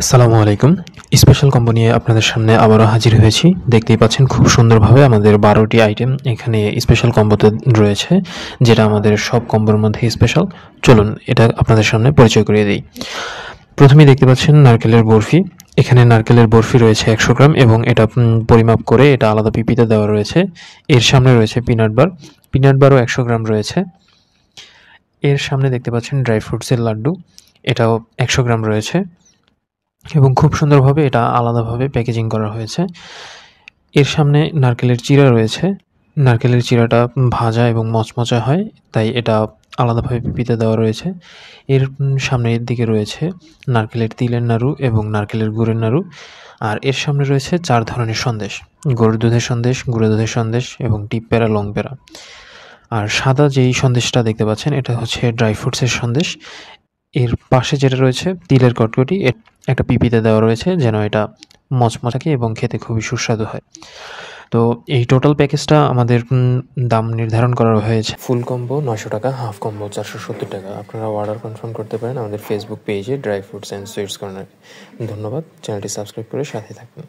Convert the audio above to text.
আসসালামু আলাইকুম। Special combo নিয়ে আপনাদের সামনে আবারও হাজির হয়েছি। দেখতেই পাচ্ছেন খুব সুন্দরভাবে আমাদের ১২টি আইটেম এখানে স্পেশাল কম্বোতে রয়েছে, যেটা আমাদের সব কম্বোর মধ্যে স্পেশাল। চলুন এটা আপনাদের সামনে পরিচয় করিয়ে দেই। প্রথমেই দেখতে পাচ্ছেন নারকেলের বরফি। এখানে নারকেলের বরফি রয়েছে ১০০ গ্রাম এবং এটা পরিমাপ করে এটা আলাদা পিপিতে দেওয়া রয়েছে। এর সামনে রয়েছে পিনাট বার। পিনাট বারও ১০০ গ্রাম রয়েছে। এর সামনে দেখতে পাচ্ছেন ড্রাই ফ্রুটসের লাড্ডু। এটাও ১০০ গ্রাম রয়েছে এবং খুব সুন্দরভাবে এটা আলাদাভাবে প্যাকেজিং করা হয়েছে। এর সামনে নারকেলের চিড়া রয়েছে। নারকেলের চিড়াটা ভাজা এবং মচমচে হয়, তাই এটা আলাদাভাবে পিপিতে দেওয়া রয়েছে। এর সামনের দিকে রয়েছে নারকেলের তিলের নাড়ু এবং নারকেলের গুড়ের নাড়ু। আর এর সামনে রয়েছে ৪ ধরনের সন্দেশ: গরুর দুধের সন্দেশ, গুঁড়ো দুধের সন্দেশ এবং টিপ প্যারা, লং প্যারা। আর সাদা যেই সন্দেশটা দেখতে পাচ্ছেন এটা হচ্ছে ড্রাই ফ্রুটসের সন্দেশ। এর পাশে যেটা রয়েছে তিলের কটকটি, একটা পিপিতে দেওয়া রয়েছে যেন এটা মচমচে থাকে এবং খেতে খুবই সুস্বাদু হয়। তো এই টোটাল প্যাকেজটা আমাদের দাম নির্ধারণ করা হয়েছে। ফুল কম্বো ৯০০ টাকা, হাফ কম্বো ৪৭০ টাকা। আপনারা অর্ডার কনফার্ম করতে পারেন আমাদের ফেসবুক পেজে dry fruits and sweets corner. ধন্যবাদ। চ্যানেলটি সাবস্ক্রাইব করে সাথে থাকুন।